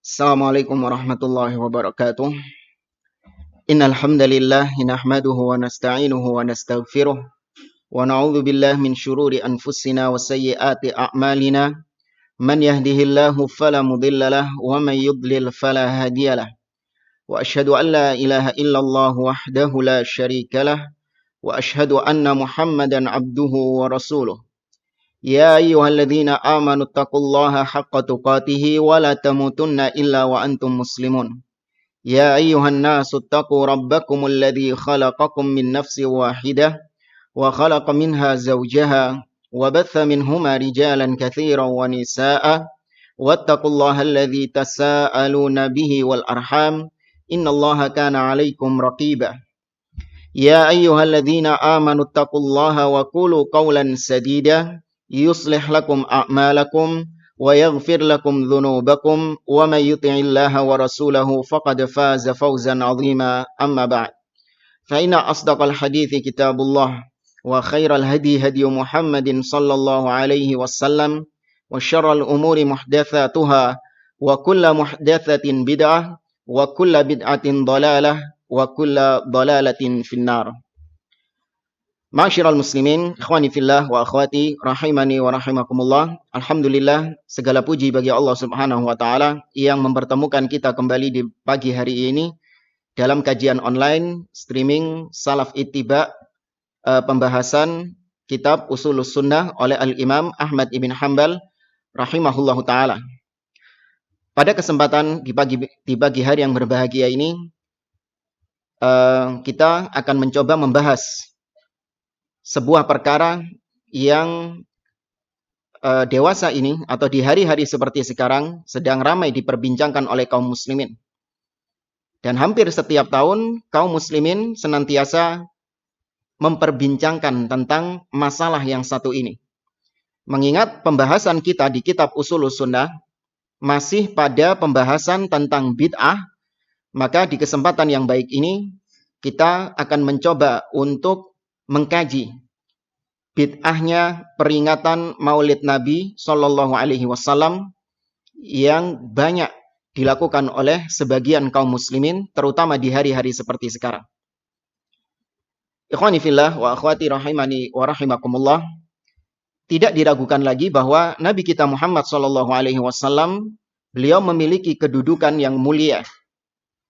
Assalamualaikum warahmatullahi wabarakatuh. Innal hamdalillah nahmaduhu wa nasta'inuhu wa nastaghfiruh wa na'udzu billahi min syururi anfusina wa sayyiati a'malina. Man yahdihillahu fala mudhillalah wa man yudlil fala hadiyalah. Wa asyhadu an la ilaha illallah wahdahu la syarikalah wa asyhadu anna Muhammadan abduhu wa rasuluh. Ya ayyuhalladzina amanu taqullaha haqqa tuqatih wa la tamutunna illa wa antum muslimun. Ya ayyuhan nasu taqu rabbakumul ladzi khalaqakum min nafsin wahidah wa khalaqa minha zawjaha wa batha minhuma rijalan katsiran wa nisaa'a wattaqullaha alladzi tasaaluna bihi wal arham innallaha kana 'alaikum raqiba. Ya ayyuhalladzina amanu taqullaha wa qulu qawlan sadida yuslih lakum a'malakum wa yaghfir lakum dhunubakum wa may yuti'illaha wa rasulahu faqad faza fawzan 'azima amma ba'd. Fa inna asdaqal hadithi kitabullah wa khairal hadi hadi Muhammadin sallallahu alaihi wasallam wa syarral umuri muhdatsatuha wa kullu muhdatsatin bid'ah wa kullu bid'atin dhalalah wa kullu dhalalatin finnar. Ma'asyiral muslimin, ikhwani fillah wa akhwati rahimani wa rahimakumullah. Alhamdulillah, segala puji bagi Allah Subhanahu wa taala yang mempertemukan kita kembali di pagi hari ini dalam kajian online streaming Salaf Ittiba, pembahasan kitab Ushulus Sunnah oleh Al-Imam Ahmad ibn Hanbal rahimahullahu taala. Pada kesempatan di pagi hari yang berbahagia ini, kita akan mencoba membahas sebuah perkara yang dewasa ini atau di hari-hari seperti sekarang sedang ramai diperbincangkan oleh kaum muslimin. Dan hampir setiap tahun kaum muslimin senantiasa memperbincangkan tentang masalah yang satu ini. Mengingat pembahasan kita di kitab Ushulus Sunnah masih pada pembahasan tentang bid'ah, maka di kesempatan yang baik ini kita akan mencoba untuk mengkaji bid'ahnya peringatan Maulid Nabi Shallallahu Alaihi Wasallam yang banyak dilakukan oleh sebagian kaum muslimin, terutama di hari-hari seperti sekarang. Ikhwani fillah wa akhwati rahimani wa rahimakumullah. Tidak diragukan lagi bahwa Nabi kita Muhammad Shallallahu Alaihi Wasallam beliau memiliki kedudukan yang mulia,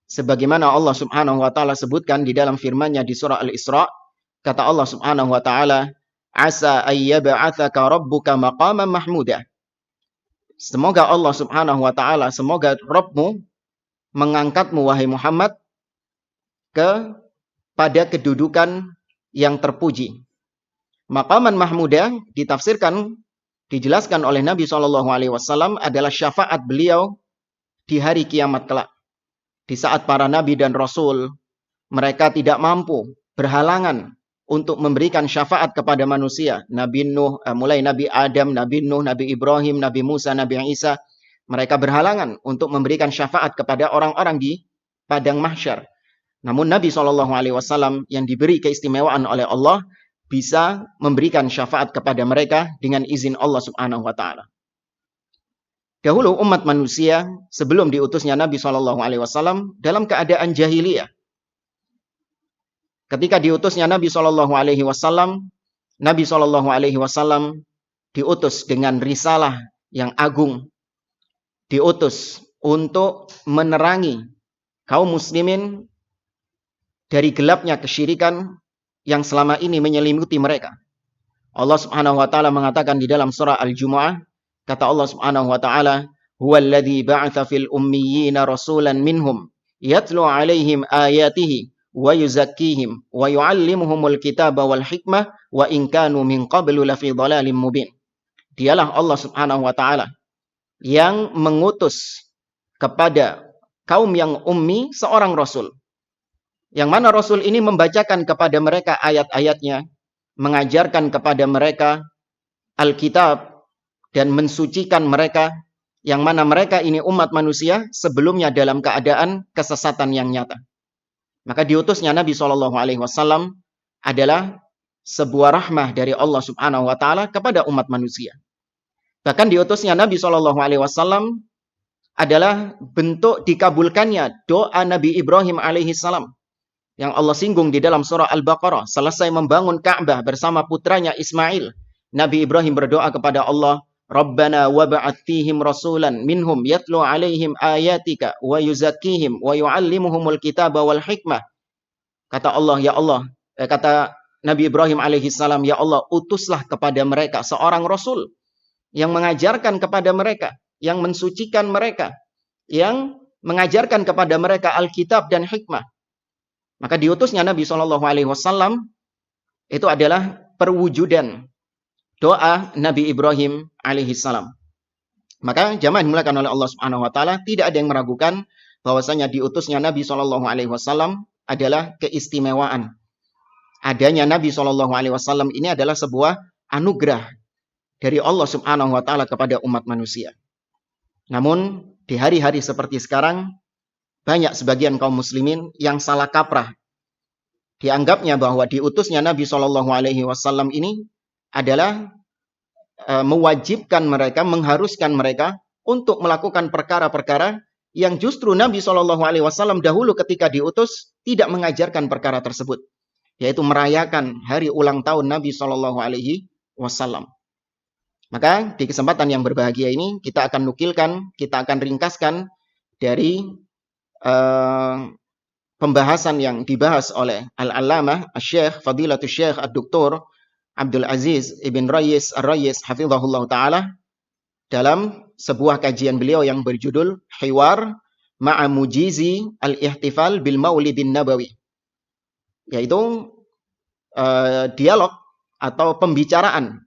sebagaimana Allah Subhanahu Wa Taala sebutkan di dalam firman-Nya di surah Al-Isra. Kata Allah Subhanahu wa taala, "Asa ayyab'atsaka rabbuka maqaman mahmuda." Semoga Allah Subhanahu wa taala, semoga Rabbmu mengangkatmu wahai Muhammad pada kedudukan yang terpuji. Maqaman mahmuda ditafsirkan, dijelaskan oleh Nabi sallallahu alaihi wasallam adalah syafaat beliau di hari kiamat kelak. Di saat para nabi dan rasul mereka tidak mampu, berhalangan untuk memberikan syafaat kepada manusia. Nabi Nuh, mulai Nabi Adam, Nabi Nuh, Nabi Ibrahim, Nabi Musa, Nabi Isa. Mereka berhalangan untuk memberikan syafaat kepada orang-orang di padang mahsyar. Namun Nabi SAW yang diberi keistimewaan oleh Allah bisa memberikan syafaat kepada mereka dengan izin Allah Subhanahu wa taala. Dahulu umat manusia sebelum diutusnya Nabi SAW dalam keadaan jahiliyah. Ketika diutusnya Nabi Shallallahu Alaihi Wasallam, Nabi Shallallahu Alaihi Wasallam diutus dengan risalah yang agung, diutus untuk menerangi kaum muslimin dari gelapnya kesyirikan yang selama ini menyelimuti mereka. Allah Subhanahu Wa Taala mengatakan di dalam surah Al-Jumu'ah, kata Allah Subhanahu Wa Taala, "Huwallazi ba'atha fil ummiyina rasulan minhum yatlu 'alaihim ayatihi wa yuzakkihim wa yu'allimuhumul kitaba wal hikmah wa in kanu min qablu lafi dhalalim mubin." Dialah Allah Subhanahu wa taala yang mengutus kepada kaum yang ummi seorang rasul. Yang mana rasul ini membacakan kepada mereka ayat-ayatnya, mengajarkan kepada mereka Alkitab dan mensucikan mereka, yang mana mereka ini umat manusia sebelumnya dalam keadaan kesesatan yang nyata. Maka diutusnya Nabi SAW adalah sebuah rahmah dari Allah Subhanahu Wa Taala kepada umat manusia. Bahkan diutusnya Nabi SAW adalah bentuk dikabulkannya doa Nabi Ibrahim alaihissalam yang Allah singgung di dalam surah Al-Baqarah. Selesai membangun Ka'bah bersama putranya Ismail, Nabi Ibrahim berdoa kepada Allah, Rabbana wab'ats fihim rasulan minhum yatlu alaihim ayatika wa yuzakkihim wa yu'allimuhumul kitaba wal hikmah. Kata Allah, ya Allah, kata Nabi Ibrahim alaihissalam, ya Allah, utuslah kepada mereka seorang rasul yang mengajarkan kepada mereka, yang mensucikan mereka, yang mengajarkan kepada mereka Alkitab dan hikmah. Maka diutusnya Nabi SAW itu adalah perwujudan doa Nabi Ibrahim alaihissalam. Maka jamaah dimulakan oleh Allah Subhanahu wa taala, tidak ada yang meragukan bahwasanya diutusnya Nabi SAW adalah keistimewaan. Adanya Nabi SAW ini adalah sebuah anugerah dari Allah Subhanahu wa taala kepada umat manusia. Namun di hari-hari seperti sekarang, banyak sebagian kaum muslimin yang salah kaprah. Dianggapnya bahwa diutusnya Nabi SAW ini adalah mewajibkan mereka, mengharuskan mereka untuk melakukan perkara-perkara yang justru Nabi SAW dahulu ketika diutus tidak mengajarkan perkara tersebut, yaitu merayakan hari ulang tahun Nabi SAW. Maka di kesempatan yang berbahagia ini kita akan nukilkan, kita akan ringkaskan dari pembahasan yang dibahas oleh Al-Allamah Asy-Syaikh Fadilatul Syekh Ad-Doktor Abdul Aziz Ibn Rayis Ar-Rayis hafizahullah taala dalam sebuah kajian beliau yang berjudul Hiwar Ma'a Mujizi Al-Ihtifal bil Maulidin Nabawi, yaitu dialog atau pembicaraan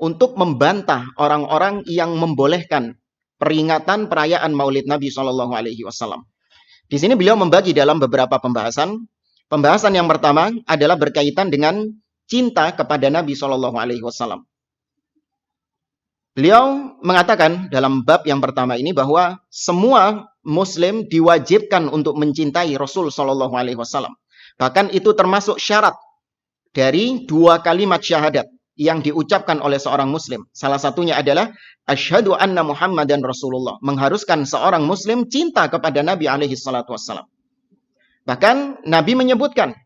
untuk membantah orang-orang yang membolehkan peringatan perayaan Maulid Nabi SAW. Di sini beliau membagi dalam beberapa pembahasan. Pembahasan yang pertama adalah berkaitan dengan cinta kepada Nabi SAW. Beliau mengatakan dalam bab yang pertama ini bahwa semua Muslim diwajibkan untuk mencintai Rasul SAW. Bahkan itu termasuk syarat dari dua kalimat syahadat yang diucapkan oleh seorang Muslim. Salah satunya adalah asyhadu anna Muhammadan Rasulullah, mengharuskan seorang Muslim cinta kepada Nabi alaihi salatu wassalam. Bahkan Nabi menyebutkan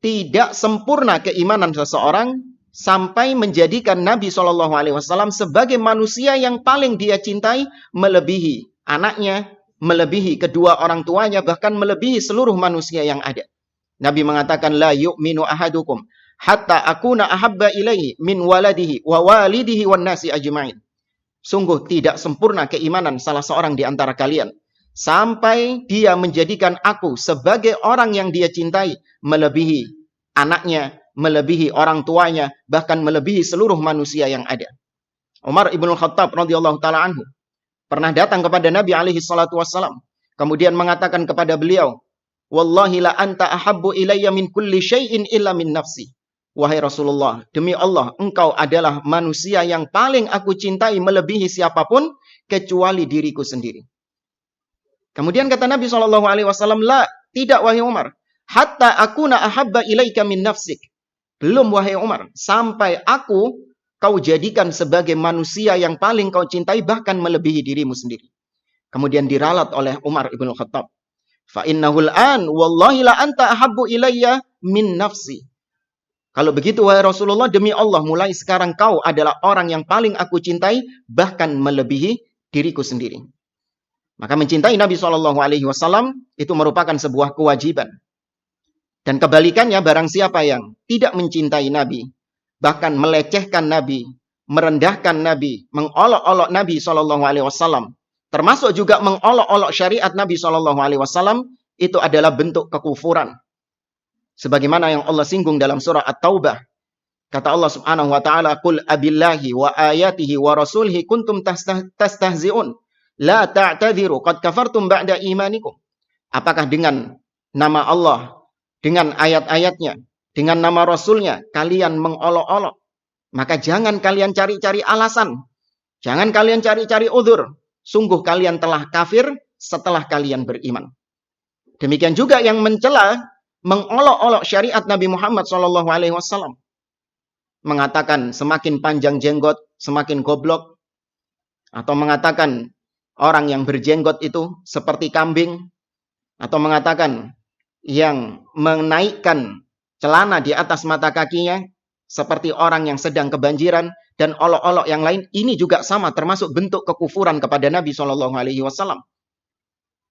tidak sempurna keimanan seseorang sampai menjadikan Nabi SAW sebagai manusia yang paling dia cintai, melebihi anaknya, melebihi kedua orang tuanya, bahkan melebihi seluruh manusia yang ada. Nabi mengatakan la yu'minu ahadukum hatta akuna ahabba ilaihi min waladihi wa walidihi wan nasi ajma'in. Sungguh tidak sempurna keimanan salah seorang di antara kalian sampai dia menjadikan aku sebagai orang yang dia cintai, melebihi anaknya, melebihi orang tuanya, bahkan melebihi seluruh manusia yang ada. Umar ibn Khattab radhiyallahu taala anhu pernah datang kepada Nabi alaihi salatu wassalam, kemudian mengatakan kepada beliau, wallahi la anta ahabbu ilayya min kulli syai'in illa min nafsi. Wahai Rasulullah, demi Allah, engkau adalah manusia yang paling aku cintai melebihi siapapun kecuali diriku sendiri. Kemudian kata Nabi SAW, la, tidak wahai Umar, hatta akuna ahabba ilaika min nafsik. Belum wahai Umar, sampai kau jadikan sebagai manusia yang paling kau cintai, bahkan melebihi dirimu sendiri. Kemudian diralat oleh Umar ibn Khattab. Fa innahul an wallahi la anta ahabbu ilayya min nafsi. Kalau begitu wahai Rasulullah, demi Allah mulai sekarang kau adalah orang yang paling aku cintai, bahkan melebihi diriku sendiri. Maka mencintai Nabi SAW itu merupakan sebuah kewajiban. Dan kebalikannya, barang siapa yang tidak mencintai Nabi, bahkan melecehkan Nabi, merendahkan Nabi, mengolok-olok Nabi SAW, termasuk juga mengolok-olok syariat Nabi SAW, itu adalah bentuk kekufuran. Sebagaimana yang Allah singgung dalam surah At-Taubah. Kata Allah Subhanahu wa taala, "Qul abillahi wa ayatihi wa rasulihi kuntum tastahzi'un. La ta'tadhiru qad kafartum ba'da imanikum." Apakah dengan nama Allah, dengan ayat-ayatnya, dengan nama Rasulnya, kalian mengolok-olok? Maka jangan kalian cari-cari alasan. Jangan kalian cari-cari uzur. Sungguh kalian telah kafir setelah kalian beriman. Demikian juga yang mencela, mengolok-olok syariat Nabi Muhammad SAW. Mengatakan semakin panjang jenggot, semakin goblok. Atau mengatakan orang yang berjenggot itu seperti kambing, atau mengatakan yang menaikkan celana di atas mata kakinya seperti orang yang sedang kebanjiran, dan olok-olok yang lain, ini juga sama termasuk bentuk kekufuran kepada Nabi SAW.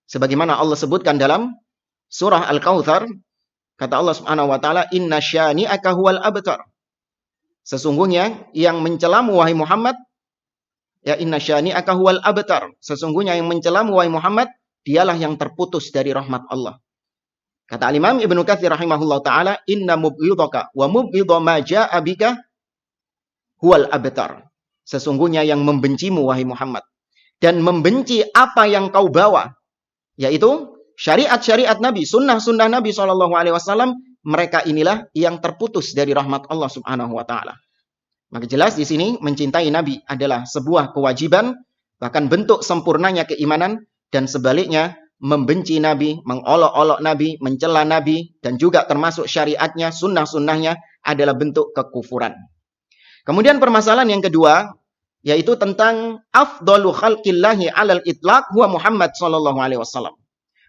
Sebagaimana Allah sebutkan dalam surah Al-Kautsar, kata Allah Subhanahu wa taala, "Inna syani'aka huwal abtar." Sesungguhnya yang mencelamu wahai Muhammad, ya inna syani'aka huwal abtar. Sesungguhnya yang mencelamu wahai Muhammad, dialah yang terputus dari rahmat Allah. Kata Imam Ibnu Katsir rahimahullah taala, "Inna mubghidaka wa mubghidha ma jaa'a bika huwal abtar." Sesungguhnya yang membencimu wahai Muhammad dan membenci apa yang kau bawa, yaitu syariat-syariat Nabi, sunnah-sunnah Nabi SAW, mereka inilah yang terputus dari rahmat Allah Subhanahu wa taala. Maka jelas di sini mencintai Nabi adalah sebuah kewajiban, bahkan bentuk sempurnanya keimanan, dan sebaliknya membenci Nabi, mengolok-olok Nabi, mencela Nabi, dan juga termasuk syariatnya, sunnah-sunnahnya adalah bentuk kekufuran. Kemudian permasalahan yang kedua, yaitu tentang afdalu khalqillahi alal itlaq huwa Muhammad sallallahu alaihi wasallam.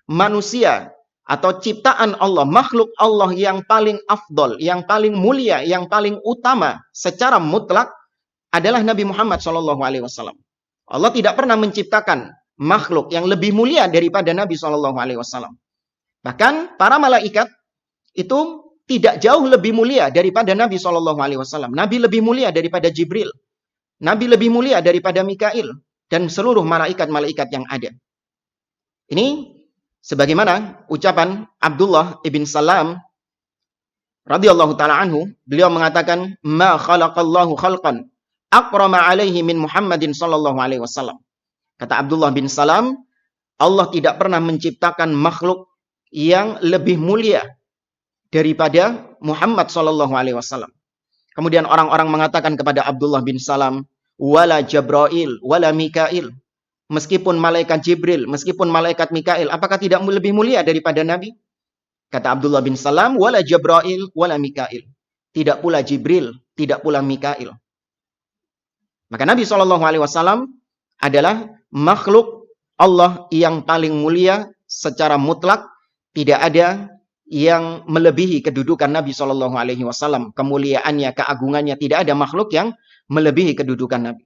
Manusia atau ciptaan Allah, makhluk Allah yang paling afdol, yang paling mulia, yang paling utama secara mutlak adalah Nabi Muhammad sallallahu alaihi wasallam. Allah tidak pernah menciptakan makhluk yang lebih mulia daripada Nabi sallallahu alaihi wasallam. Bahkan para malaikat itu tidak jauh lebih mulia daripada Nabi sallallahu alaihi wasallam. Nabi lebih mulia daripada Jibril. Nabi lebih mulia daripada Mikail dan seluruh malaikat-malaikat yang ada. Ini sebagaimana ucapan Abdullah ibn Salam radhiyallahu taala anhu, beliau mengatakan, "Ma khalaqallahu khalqan akrama alaihi min Muhammadin sallallahu alaihi wasallam." Kata Abdullah bin Salam, Allah tidak pernah menciptakan makhluk yang lebih mulia daripada Muhammad sallallahu alaihi wasallam. Kemudian orang-orang mengatakan kepada Abdullah bin Salam, "Wala Jibril, wala Mikail." Meskipun malaikat Jibril, meskipun malaikat Mikail, apakah tidak lebih mulia daripada Nabi? Kata Abdullah bin Salam, "Wala Jibril, wala Mikail." Tidak pula Jibril, tidak pula Mikail. Maka Nabi SAW adalah makhluk Allah yang paling mulia secara mutlak. Tidak ada yang melebihi kedudukan Nabi SAW. Kemuliaannya, keagungannya, tidak ada makhluk yang melebihi kedudukan Nabi.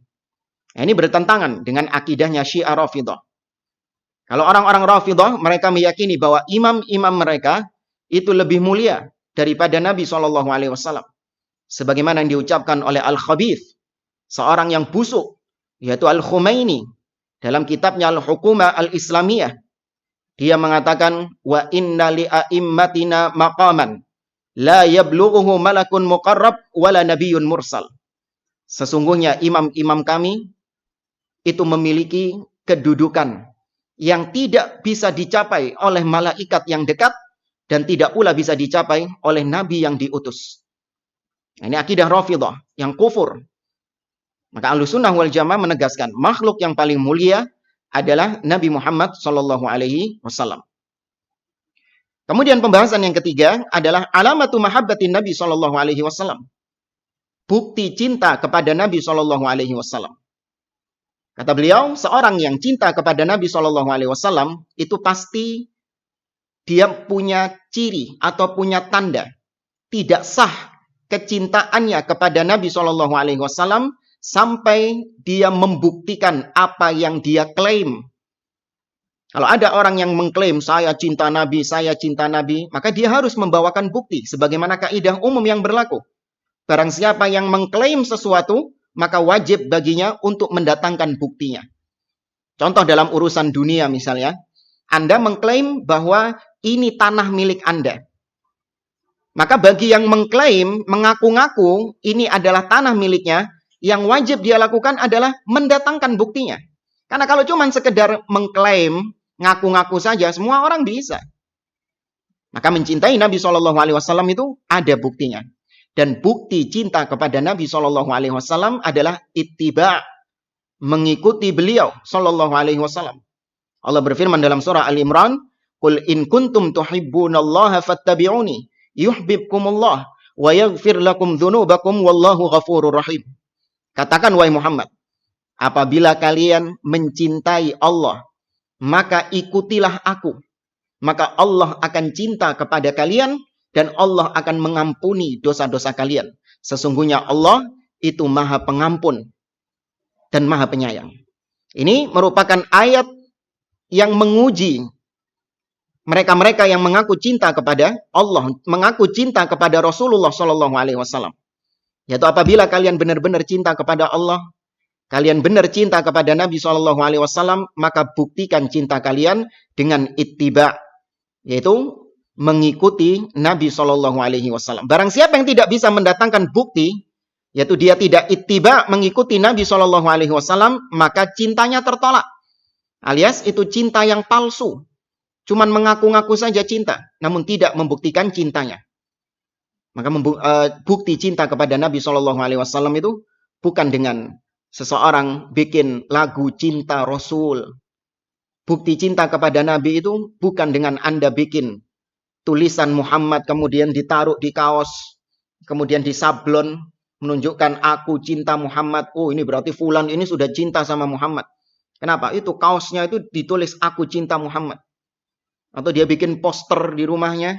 Nah, ini bertentangan dengan akidahnya Syiah Rafidhah. Kalau orang-orang Rafidhah, mereka meyakini bahwa imam-imam mereka itu lebih mulia daripada Nabi SAW. Sebagaimana yang diucapkan oleh Al-Khabith, seorang yang busuk, yaitu Al-Khumaini, dalam kitabnya Al-Hukumah Al-Islamiyah. Dia mengatakan, "Wa inna li'a'immatina maqaman la yablughuhu malakun muqarrab wala nabiyyun mursal." Sesungguhnya imam-imam kami itu memiliki kedudukan yang tidak bisa dicapai oleh malaikat yang dekat dan tidak pula bisa dicapai oleh nabi yang diutus. Ini akidah Rafidhah yang kufur. Maka Ahlussunnah wal Jamaah menegaskan makhluk yang paling mulia adalah Nabi Muhammad sallallahu alaihi wasallam. Kemudian pembahasan yang ketiga adalah alamatu mahabbatin Nabi sallallahu alaihi wasallam. Bukti cinta kepada Nabi sallallahu alaihi wasallam. Kata beliau, seorang yang cinta kepada Nabi sallallahu alaihi wasallam itu pasti dia punya ciri atau punya tanda. Tidak sah kecintaannya kepada Nabi sallallahu alaihi wasallam sampai dia membuktikan apa yang dia klaim. Kalau ada orang yang mengklaim saya cinta Nabi, maka dia harus membawakan bukti sebagaimana kaidah umum yang berlaku. Barang siapa yang mengklaim sesuatu, maka wajib baginya untuk mendatangkan buktinya. Contoh dalam urusan dunia misalnya, Anda mengklaim bahwa ini tanah milik Anda. Maka bagi yang mengklaim, mengaku-ngaku ini adalah tanah miliknya, yang wajib dia lakukan adalah mendatangkan buktinya. Karena kalau cuma sekedar mengklaim, ngaku-ngaku saja, semua orang bisa. Maka mencintai Nabi SAW itu ada buktinya. Dan bukti cinta kepada Nabi SAW adalah ittiba', mengikuti beliau SAW. Allah berfirman dalam surah Al-Imran, "Qul in kuntum tuhibbunallaha fattabi'uni yuhibbukumullah wa yaghfir lakum dzunubakum wallahu ghafurur rahim." Katakan wahai Muhammad, apabila kalian mencintai Allah, maka ikutilah aku. Maka Allah akan cinta kepada kalian dan Allah akan mengampuni dosa-dosa kalian. Sesungguhnya Allah itu Maha Pengampun dan Maha Penyayang. Ini merupakan ayat yang menguji mereka-mereka yang mengaku cinta kepada Allah, mengaku cinta kepada Rasulullah Shallallahu Alaihi Wasallam. Yaitu apabila kalian benar-benar cinta kepada Allah, kalian benar cinta kepada Nabi Shallallahu Alaihi Wasallam, maka buktikan cinta kalian dengan ittiba, yaitu mengikuti Nabi Shallallahu Alaihi Wasallam. Barang siapa yang tidak bisa mendatangkan bukti, yaitu dia tidak ittiba mengikuti Nabi Shallallahu Alaihi Wasallam, maka cintanya tertolak. Alias itu cinta yang palsu. Cuman mengaku-ngaku saja cinta, namun tidak membuktikan cintanya. Maka bukti cinta kepada Nabi Shallallahu Alaihi Wasallam itu bukan dengan seseorang bikin lagu cinta Rasul. Bukti cinta kepada Nabi itu bukan dengan Anda bikin tulisan Muhammad kemudian ditaruh di kaos, kemudian disablon menunjukkan aku cinta Muhammad. Oh, ini berarti fulan ini sudah cinta sama Muhammad. Kenapa? Itu kaosnya itu ditulis aku cinta Muhammad. Atau dia bikin poster di rumahnya,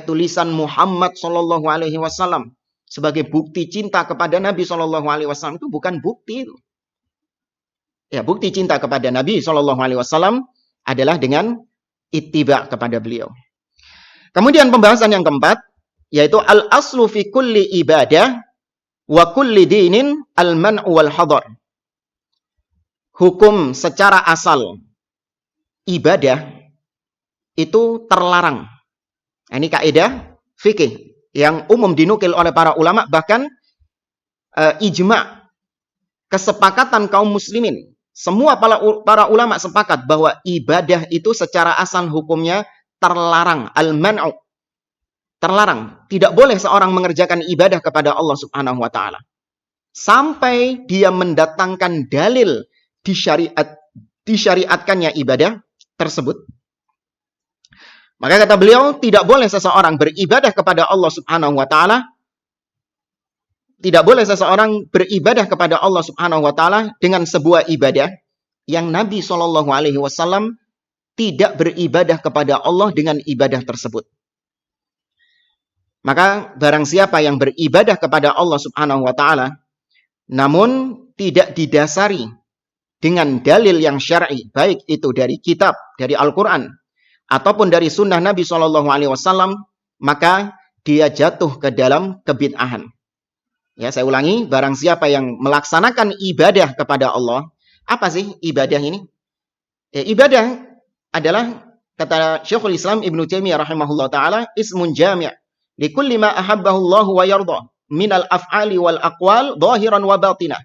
tulisan Muhammad Shallallahu Alaihi Wasallam sebagai bukti cinta kepada Nabi Shallallahu Alaihi Wasallam. Itu bukan bukti itu. Ya, bukti cinta kepada Nabi Shallallahu Alaihi Wasallam adalah dengan ittiba kepada beliau. Kemudian pembahasan yang keempat, yaitu al-aslu fi kulli ibadah wa kulli dinin al-man'u wal hadar. Hukum secara asal ibadah itu terlarang. Ini kaidah fikih yang umum dinukil oleh para ulama, bahkan ijma, kesepakatan kaum muslimin. Semua para ulama sepakat bahwa ibadah itu secara asal hukumnya terlarang, al-man'u. Terlarang. Tidak boleh seorang mengerjakan ibadah kepada Allah Subhanahu wa taala sampai dia mendatangkan dalil disyariatkannya ibadah tersebut. Maka kata beliau, tidak boleh seseorang beribadah kepada Allah Subhanahu wa taala, tidak boleh seseorang beribadah kepada Allah Subhanahu wa taala dengan sebuah ibadah yang Nabi Shallallahu Alaihi Wasallam tidak beribadah kepada Allah dengan ibadah tersebut. Maka barang siapa yang beribadah kepada Allah Subhanahu wa taala namun tidak didasari dengan dalil yang syar'i, baik itu dari kitab, dari Al-Qur'an ataupun dari sunnah Nabi Shallallahu Alaihi Wasallam, maka dia jatuh ke dalam kebid'ahan. Ya, saya ulangi, barang siapa yang melaksanakan ibadah kepada Allah, apa sih ibadah ini? Ya, ibadah adalah, kata Syekhul Islam Ibnu Taimiyah rahimahullah taala, ismun jami' li kulli ma ahabbahu Allah wa yarda minal af'ali wal aqwal zahiran wa batinah.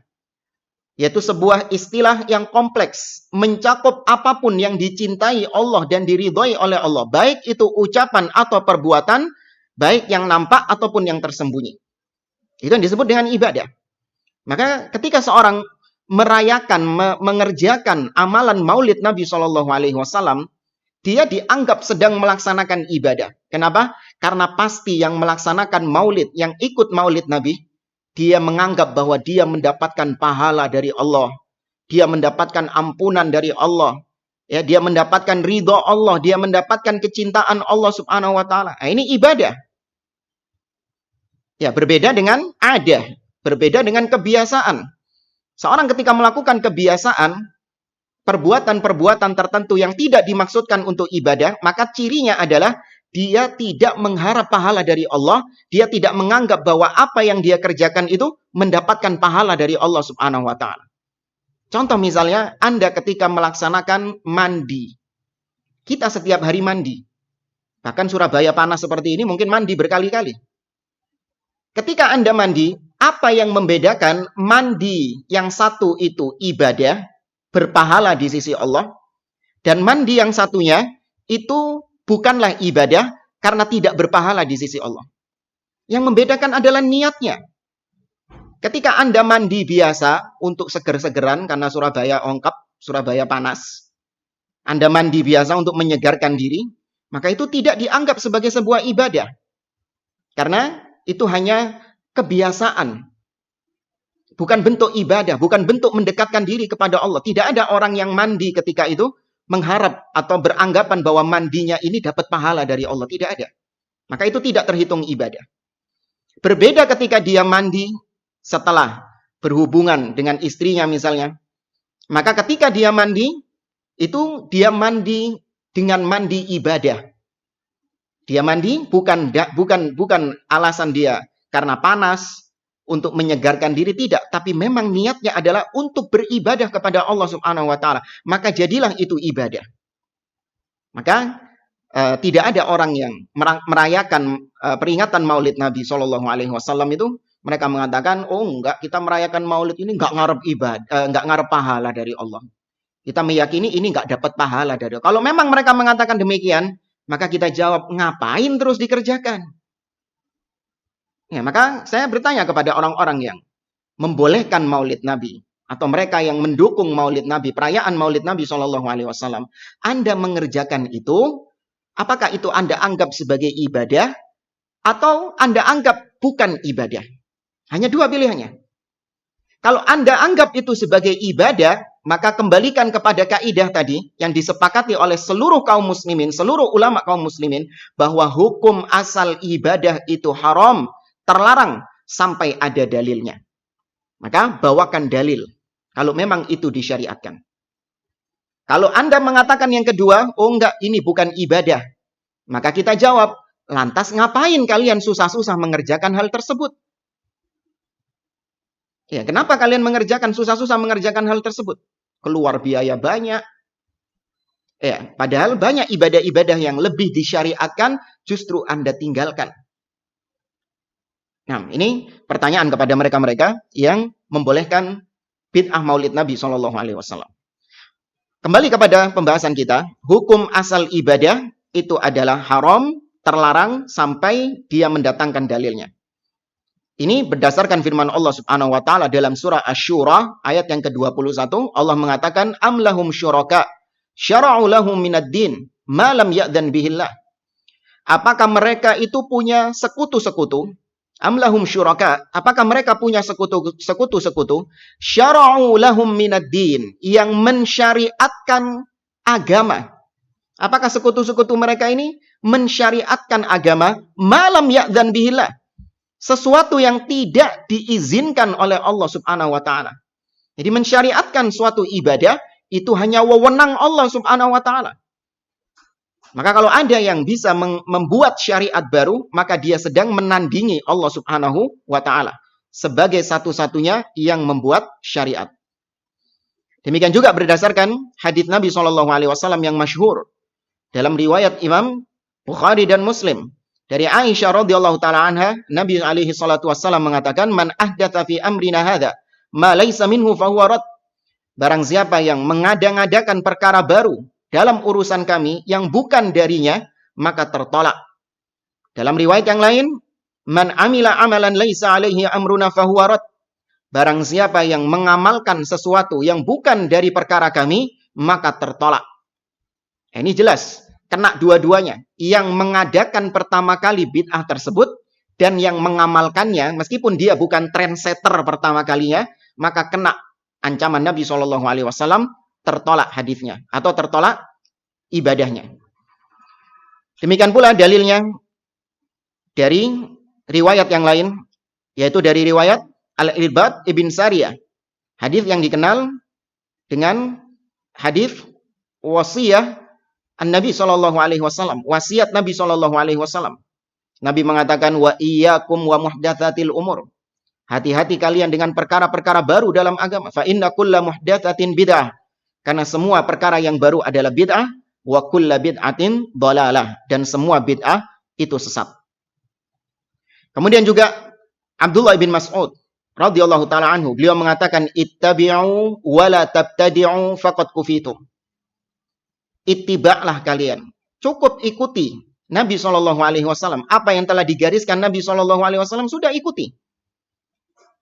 Yaitu sebuah istilah yang kompleks, mencakup apapun yang dicintai Allah dan diridhoi oleh Allah, baik itu ucapan atau perbuatan, baik yang nampak ataupun yang tersembunyi. Itu yang disebut dengan ibadah. Maka ketika seorang merayakan, mengerjakan amalan maulid Nabi Shallallahu Alaihi Wasallam, dia dianggap sedang melaksanakan ibadah. Kenapa? Karena pasti yang melaksanakan maulid, yang ikut maulid Nabi, dia menganggap bahwa dia mendapatkan pahala dari Allah. Dia mendapatkan ampunan dari Allah. Ya, dia mendapatkan ridho Allah. Dia mendapatkan kecintaan Allah Subhanahu wa taala. Nah, ini ibadah. Ya, berbeda dengan adah, berbeda dengan kebiasaan. Seorang ketika melakukan kebiasaan, perbuatan-perbuatan tertentu yang tidak dimaksudkan untuk ibadah, maka cirinya adalah dia tidak mengharap pahala dari Allah, dia tidak menganggap bahwa apa yang dia kerjakan itu mendapatkan pahala dari Allah Subhanahu wa taala. Contoh misalnya, Anda ketika melaksanakan mandi. Kita setiap hari mandi. Bahkan Surabaya panas seperti ini mungkin mandi berkali-kali. Ketika Anda mandi, apa yang membedakan mandi yang satu itu ibadah, berpahala di sisi Allah, dan mandi yang satunya itu bukanlah ibadah karena tidak berpahala di sisi Allah. Yang membedakan adalah niatnya. Ketika Anda mandi biasa untuk seger-segeran karena Surabaya ongkap, Surabaya panas, Anda mandi biasa untuk menyegarkan diri, maka itu tidak dianggap sebagai sebuah ibadah. Karena itu hanya kebiasaan. bukan bentuk ibadah, bukan bentuk mendekatkan diri kepada Allah. Tidak ada orang yang mandi ketika itu mengharap atau beranggapan bahwa mandinya ini dapat pahala dari Allah. Tidak ada. Maka itu tidak terhitung ibadah. Berbeda ketika dia mandi setelah berhubungan dengan istrinya misalnya. Maka ketika dia mandi, itu dia mandi dengan mandi ibadah. Dia mandi bukan alasan dia karena panas, untuk menyegarkan diri, tidak. Tapi memang niatnya adalah untuk beribadah kepada Allah Subhanahu wa Ta'ala. Maka jadilah itu ibadah. Maka tidak ada orang yang merayakan peringatan Maulid Nabi Shallallahu Alaihi Wasallam itu, mereka mengatakan, oh enggak, kita merayakan Maulid ini enggak ngarep ibadah, enggak ngarep pahala dari Allah. Kita meyakini ini enggak dapat pahala dari Allah. Kalau memang mereka mengatakan demikian, maka kita jawab, ngapain terus dikerjakan? Ya, maka saya bertanya kepada orang-orang yang membolehkan Maulid Nabi atau mereka yang mendukung Maulid Nabi, perayaan Maulid Nabi Shallallahu Alaihi Wasallam, Anda mengerjakan itu, apakah itu Anda anggap sebagai ibadah atau Anda anggap bukan ibadah? Hanya dua pilihannya. Kalau Anda anggap itu sebagai ibadah, maka kembalikan kepada kaidah tadi yang disepakati oleh seluruh kaum muslimin, seluruh ulama kaum muslimin, bahwa hukum asal ibadah itu haram, terlarang sampai ada dalilnya. Maka bawakan dalil kalau memang itu disyariatkan. Kalau Anda mengatakan yang kedua, oh enggak, ini bukan ibadah, maka kita jawab, lantas ngapain kalian susah-susah mengerjakan hal tersebut? Ya, kenapa kalian susah-susah mengerjakan hal tersebut? Keluar biaya banyak. Ya, padahal banyak ibadah-ibadah yang lebih disyariatkan justru Anda tinggalkan. Nah, ini pertanyaan kepada mereka-mereka yang membolehkan bid'ah Maulid Nabi Shallallahu Alaihi Wasallam. Kembali kepada pembahasan kita, hukum asal ibadah itu adalah haram, terlarang sampai dia mendatangkan dalilnya. Ini berdasarkan firman Allah Subhanahu wa Ta'ala dalam surah Asy-Syura ayat yang ke-21. Allah mengatakan, am lahum syuraka syara'u lahum minad din ma lam ya'dzan bihillah. Apakah mereka itu punya sekutu-sekutu? Am lahum syuraka, apakah mereka punya sekutu-sekutu? Syara'u lahum minad din, yang mensyariatkan agama. Apakah sekutu-sekutu mereka ini mensyariatkan agama? Malam ya'dzan bihillah, sesuatu yang tidak diizinkan oleh Allah Subhanahu wa Ta'ala. Jadi mensyariatkan suatu ibadah itu hanya wewenang Allah Subhanahu wa Ta'ala. Maka kalau ada yang bisa membuat syariat baru, maka dia sedang menandingi Allah Subhanahu wa Ta'ala sebagai satu-satunya yang membuat syariat. Demikian juga berdasarkan hadis Nabi Shallallahu Alaihi Wasallam yang masyhur dalam riwayat Imam Bukhari dan Muslim dari Aisyah radhiyallahu taala anha, Nabi alaihi salatu wasallam mengatakan, man ahdatsa fi amrina hadza ma laisa minhu fa huwa rad. Barang siapa yang mengada-ngadakan perkara baru dalam urusan kami yang bukan darinya, maka tertolak. Dalam riwayat yang lain, man amila amalan laisa alaihi amruna fa huwa rad. Barang siapa yang mengamalkan sesuatu yang bukan dari perkara kami, maka tertolak. Ini jelas, kena dua-duanya. Yang mengadakan pertama kali bid'ah tersebut dan yang mengamalkannya, meskipun dia bukan trendsetter pertama kalinya, maka kena ancaman Nabi SAW, tertolak hadisnya atau tertolak ibadahnya. Demikian pula dalilnya dari riwayat yang lain, yaitu dari riwayat Al-Irbad Ibn Sariyah. Hadis yang dikenal dengan hadis wasiyah Nabi Shallallahu Alaihi Wasallam, wasiat Nabi Shallallahu Alaihi Wasallam. Nabi mengatakan, wa iyyakum wa muhdatsatil umur. Hati-hati kalian dengan perkara-perkara baru dalam agama. Fa inna kulla muhdatsatin bid'ah. Karena semua perkara yang baru adalah bid'ah. Wa kulla bid'atin dhalalah. Dan semua bid'ah itu sesat. Kemudian juga Abdullah bin Mas'ud radhiyallahu taala anhu, beliau mengatakan, ittabi'u wa la tabtadi'u faqad kufitum. Ittiba'lah kalian, cukup ikuti Nabi Shallallahu Alaihi Wasallam. Apa yang telah digariskan Nabi Shallallahu Alaihi Wasallam sudah ikuti.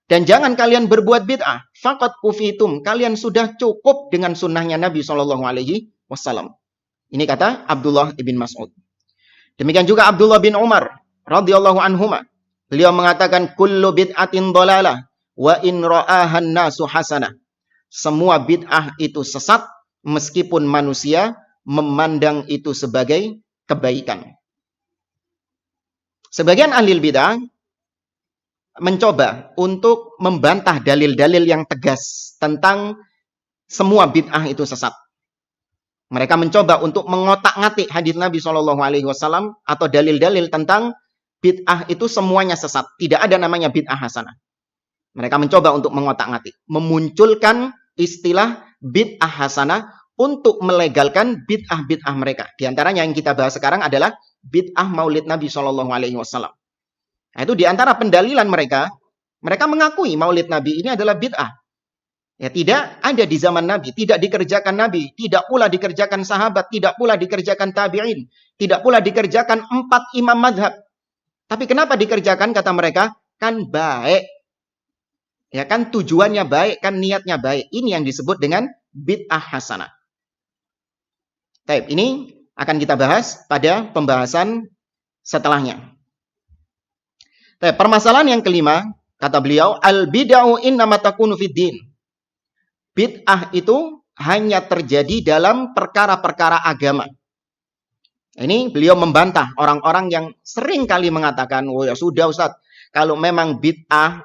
Dan jangan kalian berbuat bid'ah. Faqad kufitum, kalian sudah cukup dengan sunnahnya Nabi Shallallahu Alaihi Wasallam. Ini kata Abdullah bin Mas'ud. Demikian juga Abdullah bin Umar radhiyallahu anhuma. Beliau mengatakan, kullu bid'atin dhalalah wa in ra'ahan nasu hasanah. Semua bid'ah itu sesat meskipun manusia memandang itu sebagai kebaikan. Sebagian ahli bid'ah mencoba untuk membantah dalil-dalil yang tegas tentang semua bid'ah itu sesat. Mereka mencoba untuk mengotak-ngatik hadis Nabi SAW atau dalil-dalil tentang bid'ah itu semuanya sesat. Tidak ada namanya bid'ah hasanah. Mereka mencoba untuk mengotak-ngatik, memunculkan istilah bid'ah hasanah untuk melegalkan bid'ah-bid'ah mereka. Di antaranya yang kita bahas sekarang adalah bid'ah maulid Nabi SAW. Nah, itu di antara pendalilan mereka, mereka mengakui maulid Nabi ini adalah bid'ah. Ya, tidak ada di zaman Nabi, tidak dikerjakan Nabi, tidak pula dikerjakan sahabat, tidak pula dikerjakan tabi'in, tidak pula dikerjakan 4 imam madhab. Tapi kenapa dikerjakan, kata mereka? Kan baik. Ya kan, tujuannya baik, kan niatnya baik. Ini yang disebut dengan bid'ah hasanah. Baik, ini akan kita bahas pada pembahasan setelahnya. Baik, permasalahan yang kelima, kata beliau, al-bid'u innama takunu fid din. Bid'ah itu hanya terjadi dalam perkara-perkara agama. Ini beliau membantah orang-orang yang sering kali mengatakan, oh ya sudah Ustaz, kalau memang bid'ah,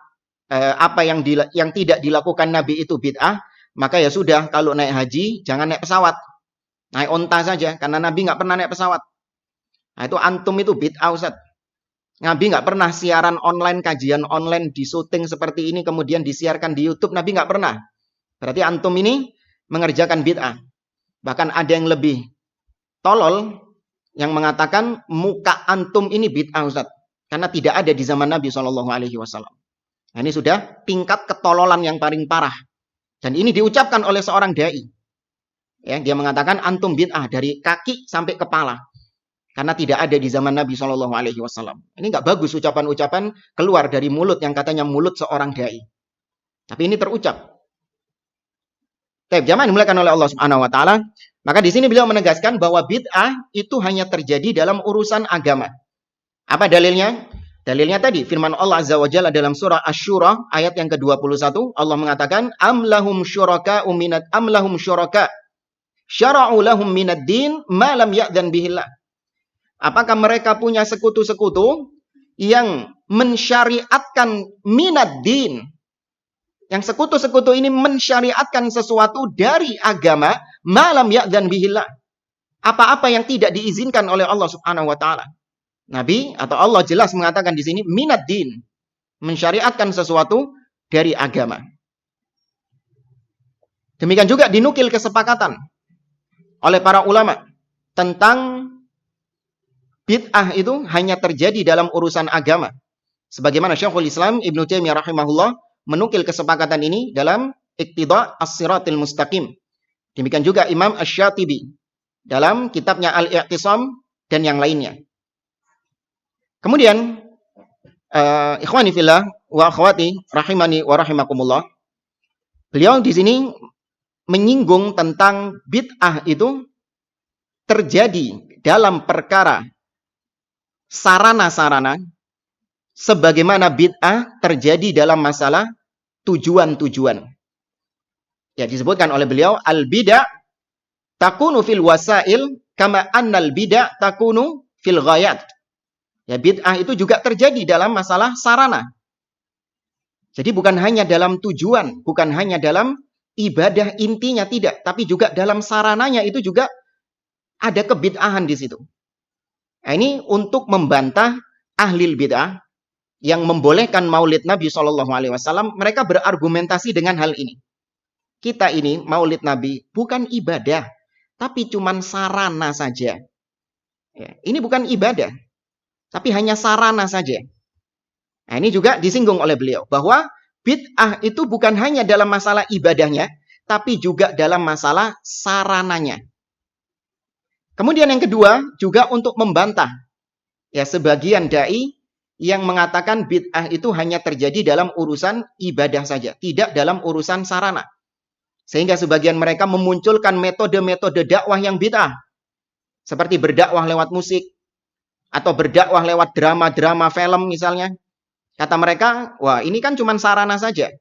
apa yang tidak dilakukan Nabi itu bid'ah, maka ya sudah, kalau naik haji, jangan naik pesawat. Naik onta saja, karena Nabi nggak pernah naik pesawat. Nah, itu antum itu bid'ah Ustaz. Nabi nggak pernah siaran online, kajian online, disuting seperti ini, kemudian disiarkan di YouTube, Nabi nggak pernah. Berarti antum ini mengerjakan bid'ah. Bahkan ada yang lebih tolol yang mengatakan muka antum ini bid'ah Ustaz. Karena tidak ada di zaman Nabi SAW. Nah, ini sudah tingkat ketololan yang paling parah. Dan ini diucapkan oleh seorang dai. Ya, dia mengatakan antum bid'ah dari kaki sampai kepala. Karena tidak ada di zaman Nabi SAW. Ini nggak bagus ucapan-ucapan keluar dari mulut yang katanya mulut seorang dai. Tapi ini terucap. Jamaah dimuliakan oleh Allah Subhanahu wa taala, maka di sini beliau menegaskan bahwa bid'ah itu hanya terjadi dalam urusan agama. Apa dalilnya? Dalilnya tadi firman Allah Azza wa Jalla dalam surah Asy-Syura ayat yang ke-21, Allah mengatakan am lahum syuraka syara'u lahum minad din ma lam ya'dzan bihillah. Apakah mereka punya sekutu-sekutu yang mensyariatkan minad din? Yang sekutu-sekutu ini mensyariatkan sesuatu dari agama malam ya'dzan bihillah. Apa-apa yang tidak diizinkan oleh Allah Subhanahu wa taala. Nabi atau Allah jelas mengatakan di sini minad din, mensyariatkan sesuatu dari agama. Demikian juga dinukil kesepakatan oleh para ulama tentang bid'ah itu hanya terjadi dalam urusan agama. Sebagaimana Syekhul Islam Ibnu Taimiyah rahimahullah menukil kesepakatan ini dalam Iqtida' As-Siratil Mustaqim. Demikian juga Imam Asy-Syatibi dalam kitabnya Al-I'tisam dan yang lainnya. Kemudian ikhwani fillah wa akhwati rahimani wa rahimakumullah. Beliau di sini menyinggung tentang bid'ah itu terjadi dalam perkara sarana-sarana sebagaimana bid'ah terjadi dalam masalah tujuan-tujuan. Ya, disebutkan oleh beliau al-bid'ah takunu fil wasail kama annal bid'ah takunu fil ghayat. Ya, bid'ah itu juga terjadi dalam masalah sarana. Jadi bukan hanya dalam tujuan, bukan hanya dalam ibadah intinya tidak, tapi juga dalam sarananya itu juga ada kebid'ahan di situ. Nah, ini untuk membantah ahli bid'ah yang membolehkan maulid Nabi SAW, mereka berargumentasi dengan hal ini. Kita ini maulid Nabi bukan ibadah, tapi cuma sarana saja. Ya, ini bukan ibadah, tapi hanya sarana saja. Nah, ini juga disinggung oleh beliau, bahwa bid'ah itu bukan hanya dalam masalah ibadahnya, tapi juga dalam masalah sarananya. Kemudian yang kedua, juga untuk membantah ya sebagian dai yang mengatakan bid'ah itu hanya terjadi dalam urusan ibadah saja, tidak dalam urusan sarana. Sehingga sebagian mereka memunculkan metode-metode dakwah yang bid'ah. Seperti berdakwah lewat musik, atau berdakwah lewat drama-drama film misalnya. Kata mereka, wah ini kan cuma sarana saja.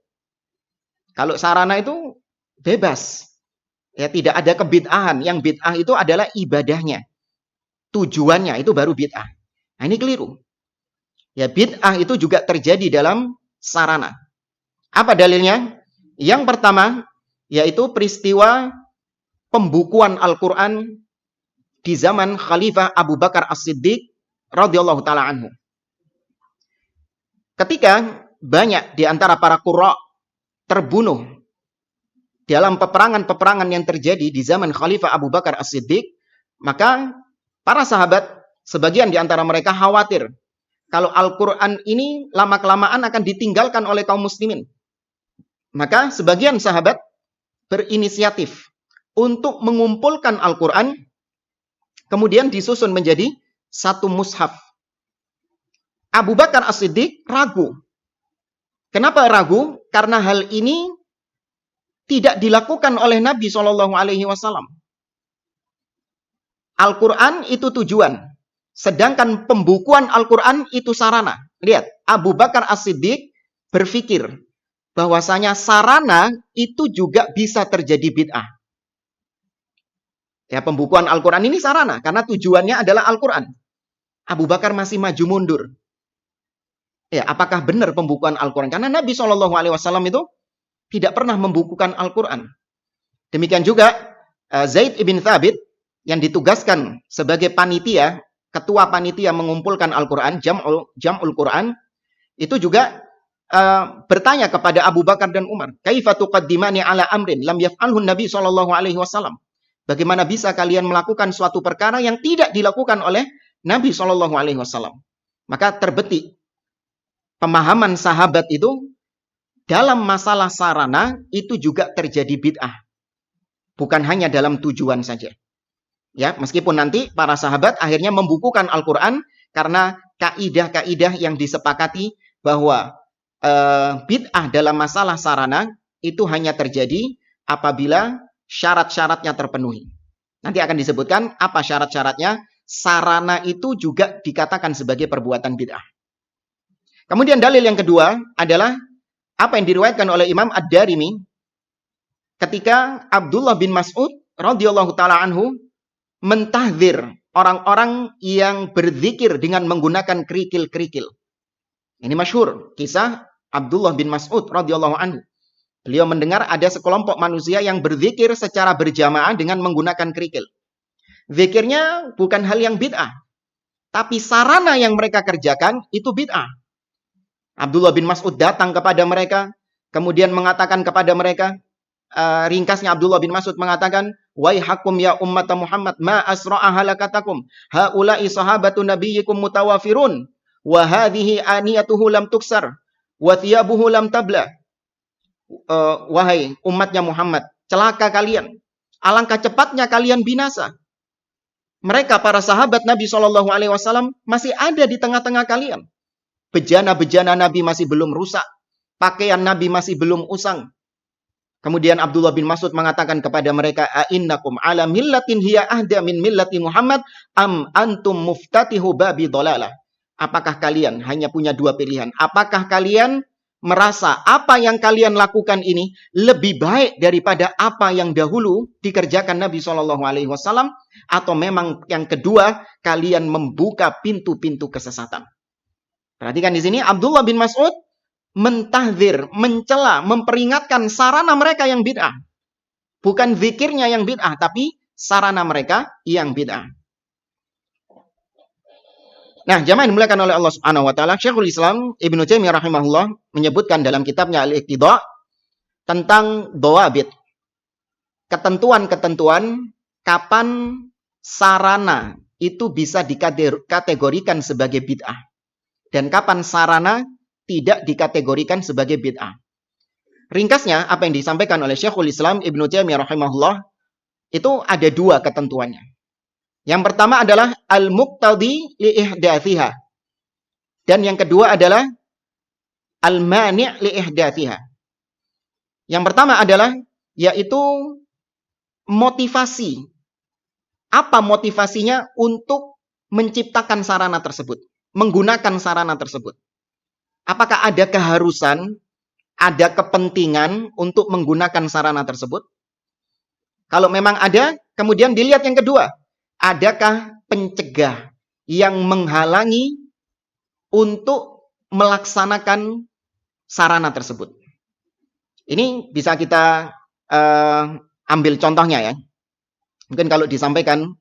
Kalau sarana itu bebas. Ya, tidak ada kebid'ahan. Yang bid'ah itu adalah ibadahnya. Tujuannya itu baru bid'ah. Nah, ini keliru. Ya, bid'ah itu juga terjadi dalam sarana. Apa dalilnya? Yang pertama, yaitu peristiwa pembukuan Al-Quran di zaman Khalifah Abu Bakar As-Siddiq radhiyallahu taala anhu. Ketika banyak di antara para qurra terbunuh dalam peperangan-peperangan yang terjadi di zaman Khalifah Abu Bakar As-Siddiq, maka para sahabat, sebagian di antara mereka khawatir kalau Al-Quran ini lama-kelamaan akan ditinggalkan oleh kaum muslimin. Maka sebagian sahabat berinisiatif untuk mengumpulkan Al-Quran, kemudian disusun menjadi satu mushaf. Abu Bakar As-Siddiq ragu. Kenapa ragu? Karena hal ini tidak dilakukan oleh Nabi SAW. Al-Quran itu tujuan, sedangkan pembukuan Al-Quran itu sarana. Lihat, Abu Bakar As-Siddiq berpikir bahwasanya sarana itu juga bisa terjadi bid'ah. Ya, pembukuan Al-Quran ini sarana, karena tujuannya adalah Al-Quran. Abu Bakar masih maju mundur. Ya, apakah benar pembukuan Al-Quran? Karena Nabi SAW itu tidak pernah membukukan Al-Quran. Demikian juga Zaid ibn Thabit yang ditugaskan sebagai panitia, ketua panitia mengumpulkan Al-Quran, Jam'ul Quran, itu juga bertanya kepada Abu Bakar dan Umar, kaifa tuqaddimani ala amrin lam yaf'alhu Nabi SAW. Bagaimana bisa kalian melakukan suatu perkara yang tidak dilakukan oleh Nabi SAW? Maka terbetik pemahaman sahabat itu dalam masalah sarana itu juga terjadi bid'ah. Bukan hanya dalam tujuan saja. Ya, meskipun nanti para sahabat akhirnya membukukan Al-Quran karena kaidah-kaidah yang disepakati bahwa bid'ah dalam masalah sarana itu hanya terjadi apabila syarat-syaratnya terpenuhi. Nanti akan disebutkan apa syarat-syaratnya. Sarana itu juga dikatakan sebagai perbuatan bid'ah. Kemudian dalil yang kedua adalah apa yang diriwayatkan oleh Imam Ad-Darimi ketika Abdullah bin Mas'ud radhiyallahu taala anhu mentahdzir orang-orang yang berzikir dengan menggunakan kerikil-kerikil. Ini masyhur kisah Abdullah bin Mas'ud radhiyallahu anhu. Beliau mendengar ada sekelompok manusia yang berzikir secara berjamaah dengan menggunakan kerikil. Zikirnya bukan hal yang bid'ah, tapi sarana yang mereka kerjakan itu bid'ah. Abdullah bin Mas'ud datang kepada mereka, kemudian mengatakan kepada mereka, ringkasnya Abdullah bin Mas'ud mengatakan, waihakum ya ummat Muhammad, ma asra'a halakatakum, haula'i sahabatu nabiyyikum mutawafirun, wa hadhihi aniyatuhu lam tuksar, wa thiyabuhu lam tabla. Wahai umatnya Muhammad, celaka kalian, alangkah cepatnya kalian binasa. Mereka para sahabat Nabi SAW masih ada di tengah-tengah kalian. Bejana-bejana Nabi masih belum rusak. Pakaian Nabi masih belum usang. Kemudian Abdullah bin Mas'ud mengatakan kepada mereka, a'innakum ala millatin hiya ahda min millati Muhammad am antum muftatihu babi dhalalah. Apakah kalian hanya punya dua pilihan? Apakah kalian merasa apa yang kalian lakukan ini lebih baik daripada apa yang dahulu dikerjakan Nabi SAW? Atau memang yang kedua, kalian membuka pintu-pintu kesesatan? Perhatikan di sini Abdullah bin Mas'ud mentahdzir, mencela, memperingatkan sarana mereka yang bid'ah. Bukan zikirnya yang bid'ah, tapi sarana mereka yang bid'ah. Nah, jamaah yang dimuliakan oleh Allah Subhanahu wa taala, Syekhul Islam Ibnu Taimiyah rahimahullah menyebutkan dalam kitabnya Al-Iqtida tentang dhawabit. Ketentuan-ketentuan kapan sarana itu bisa dikategorikan sebagai bid'ah. Dan kapan sarana tidak dikategorikan sebagai bid'ah. Ringkasnya, apa yang disampaikan oleh Syekhul Islam Ibnu Taimiyah rahimahullah, itu ada dua ketentuannya. Yang pertama adalah al-muqtadi li ihdathiha. Dan yang kedua adalah al-mani' li ihdathiha. Yang pertama adalah yaitu motivasi. Apa motivasinya untuk menciptakan sarana tersebut? Menggunakan sarana tersebut. Apakah ada keharusan, ada kepentingan untuk menggunakan sarana tersebut? Kalau memang ada, kemudian dilihat yang kedua, adakah pencegah yang menghalangi untuk melaksanakan sarana tersebut? Ini bisa kita ambil contohnya ya. Mungkin kalau disampaikan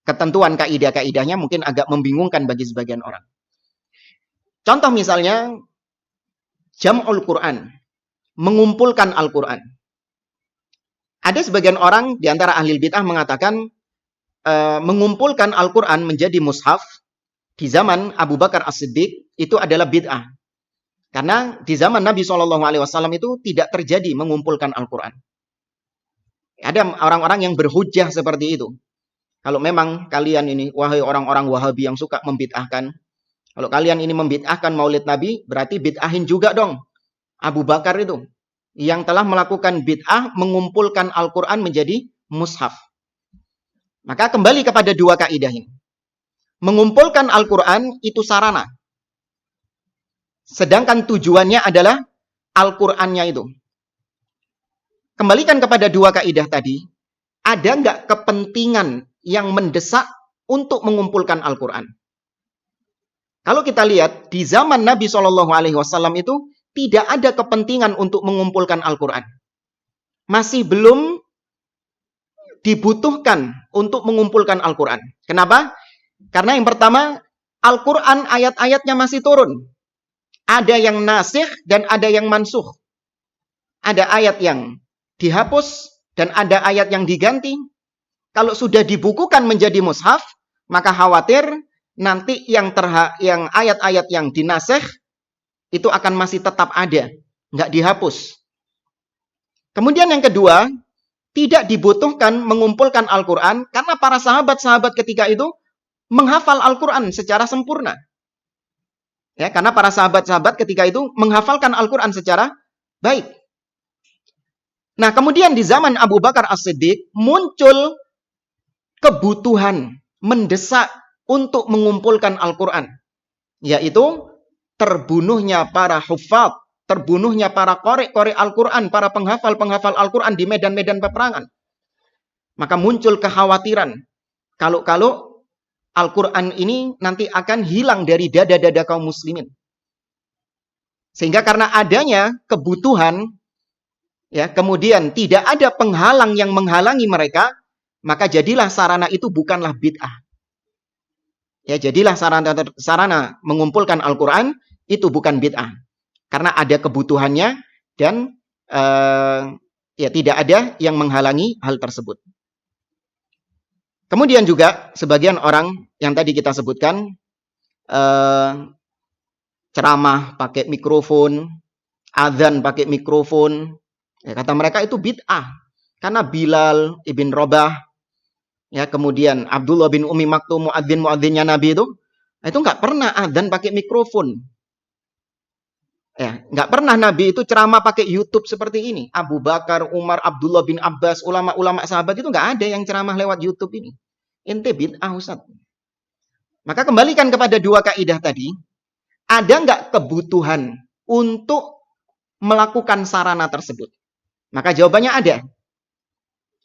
ketentuan kaidah-kaidahnya mungkin agak membingungkan bagi sebagian orang. Contoh misalnya jam'ul Quran, mengumpulkan Al-Quran. Ada sebagian orang di antara ahli bid'ah mengatakan mengumpulkan Al-Quran menjadi mushaf di zaman Abu Bakar As-Siddiq itu adalah bid'ah. Karena di zaman Nabi SAW itu tidak terjadi mengumpulkan Al-Quran. Ada orang-orang yang berhujjah seperti itu. Kalau memang kalian ini, wahai orang-orang Wahabi yang suka membid'ahkan, kalau kalian ini membid'ahkan maulid Nabi, berarti bid'ahin juga dong Abu Bakar itu, yang telah melakukan bid'ah mengumpulkan Al-Quran menjadi mushaf. Maka kembali kepada dua kaidah ini. Mengumpulkan Al-Quran itu sarana. Sedangkan tujuannya adalah Al-Qurannya itu. Kembalikan kepada dua kaidah tadi. Ada nggak kepentingan yang mendesak untuk mengumpulkan Al-Quran? Kalau kita lihat, di zaman Nabi SAW itu tidak ada kepentingan untuk mengumpulkan Al-Quran. Masih belum dibutuhkan untuk mengumpulkan Al-Quran. Kenapa? Karena yang pertama, Al-Quran ayat-ayatnya masih turun. Ada yang nasikh dan ada yang mansuh. Ada ayat yang dihapus dan ada ayat yang diganti. Kalau sudah dibukukan menjadi mushaf, maka khawatir nanti yang ayat-ayat yang dinasikh itu akan masih tetap ada, nggak dihapus. Kemudian yang kedua, tidak dibutuhkan mengumpulkan Al-Quran karena para sahabat-sahabat ketika itu menghafal Al-Quran secara sempurna. Ya, karena para sahabat-sahabat ketika itu menghafalkan Al-Quran secara baik. Nah, kemudian di zaman Abu Bakar As-Siddiq muncul kebutuhan mendesak untuk mengumpulkan Al-Quran, yaitu terbunuhnya para hufaz, terbunuhnya para qori Al-Quran, para penghafal Al-Quran di medan-medan peperangan. Maka muncul kekhawatiran, kalau Al-Quran ini nanti akan hilang dari dada-dada kaum muslimin. Sehingga karena adanya kebutuhan, ya, kemudian tidak ada penghalang yang menghalangi mereka, maka jadilah sarana itu bukanlah bid'ah. Ya, jadilah sarana mengumpulkan Al-Quran itu bukan bid'ah. Karena ada kebutuhannya dan ya tidak ada yang menghalangi hal tersebut. Kemudian juga sebagian orang yang tadi kita sebutkan ceramah pakai mikrofon, azan pakai mikrofon, ya, kata mereka itu bid'ah. Karena Bilal ibn Rabah, ya, kemudian Abdullah bin Umi Maktum, muadzin-muadzinnya Nabi itu nggak pernah azan pakai mikrofon. Ya, nggak pernah Nabi itu ceramah pakai YouTube seperti ini. Abu Bakar, Umar, Abdullah bin Abbas, ulama-ulama sahabat itu nggak ada yang ceramah lewat YouTube ini. Ente bid'ah, Ustaz. Maka kembalikan kepada dua kaidah tadi. Ada nggak kebutuhan untuk melakukan sarana tersebut? Maka jawabannya ada.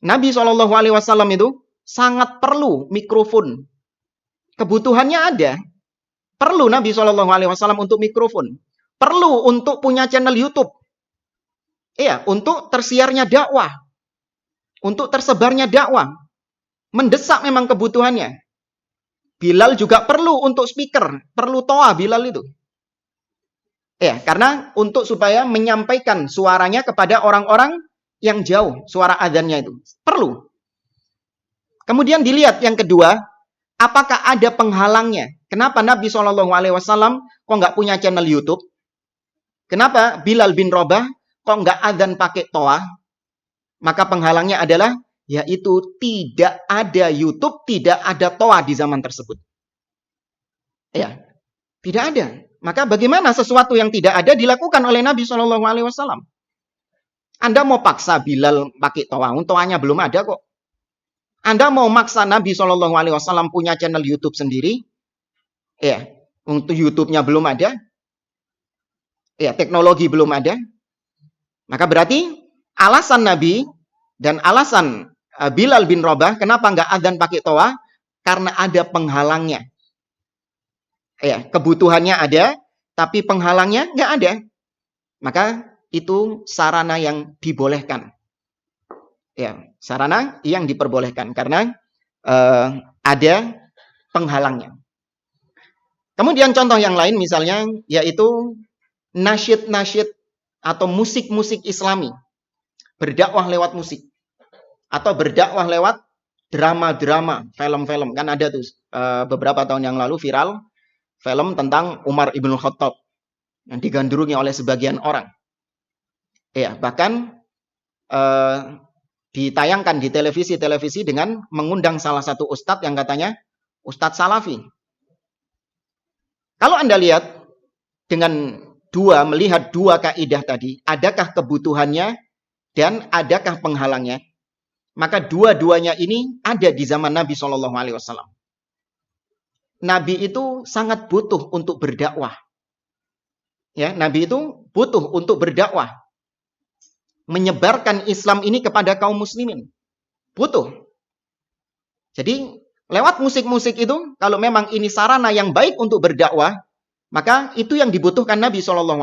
Nabi SAW itu sangat perlu mikrofon. Kebutuhannya ada. Perlu Nabi SAW untuk mikrofon. Perlu untuk punya channel YouTube. Iya, untuk tersiarnya dakwah. Untuk tersebarnya dakwah. Mendesak memang kebutuhannya. Bilal juga perlu untuk speaker. Perlu toa Bilal itu. Ya, karena untuk supaya menyampaikan suaranya kepada orang-orang yang jauh. Suara adzannya itu. Perlu. Kemudian dilihat yang kedua. Apakah ada penghalangnya? Kenapa Nabi SAW kok nggak punya channel YouTube? Kenapa Bilal bin Rabah kok nggak adzan pakai toa? Maka penghalangnya adalah yaitu tidak ada YouTube, tidak ada toa di zaman tersebut. Ya, tidak ada. Maka bagaimana sesuatu yang tidak ada dilakukan oleh Nabi SAW? Anda mau paksa Bilal pakai toa, toanya belum ada kok. Anda mau maksa Nabi SAW punya channel YouTube sendiri? Ya, untuk YouTube-nya belum ada. Ya, teknologi belum ada. Maka berarti alasan Nabi dan alasan Bilal bin Rabah kenapa nggak adzan pakai toa? Karena ada penghalangnya. Ya, kebutuhannya ada, tapi penghalangnya nggak ada. Maka itu sarana yang dibolehkan. Ya, sarana yang diperbolehkan karena ada penghalangnya. Kemudian contoh yang lain misalnya yaitu nasyid-nasyid atau musik-musik Islami, berdakwah lewat musik atau berdakwah lewat drama-drama, film-film. Kan ada tuh beberapa tahun yang lalu viral film tentang Umar ibn Khattab yang digandrungi oleh sebagian orang. Ya, bahkan ditayangkan di televisi-televisi dengan mengundang salah satu ustadz yang katanya ustadz salafi. Kalau Anda lihat dengan melihat dua kaidah tadi, adakah kebutuhannya dan adakah penghalangnya? Maka dua-duanya ini ada di zaman Nabi SAW. Nabi itu sangat butuh untuk berdakwah. Ya, Nabi itu butuh untuk berdakwah. Menyebarkan Islam ini kepada kaum muslimin. Butuh. Jadi, lewat musik-musik itu, kalau memang ini sarana yang baik untuk berdakwah, maka itu yang dibutuhkan Nabi SAW.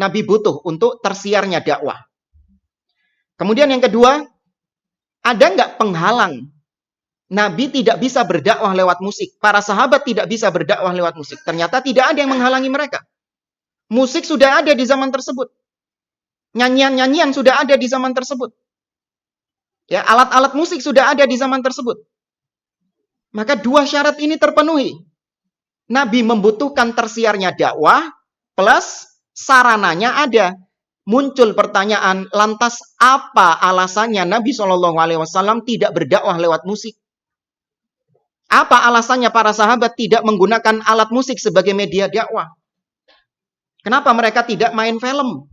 Nabi butuh untuk tersiarnya dakwah. Kemudian yang kedua, ada nggak penghalang? Nabi tidak bisa berdakwah lewat musik. Para sahabat tidak bisa berdakwah lewat musik. Ternyata tidak ada yang menghalangi mereka. Musik sudah ada di zaman tersebut. Nyanyian-nyanyian sudah ada di zaman tersebut. Ya, alat-alat musik sudah ada di zaman tersebut. Maka dua syarat ini terpenuhi. Nabi membutuhkan tersiarnya dakwah plus sarananya ada. Muncul pertanyaan, lantas apa alasannya Nabi SAW tidak berdakwah lewat musik? Apa alasannya para sahabat tidak menggunakan alat musik sebagai media dakwah? Kenapa mereka tidak main film?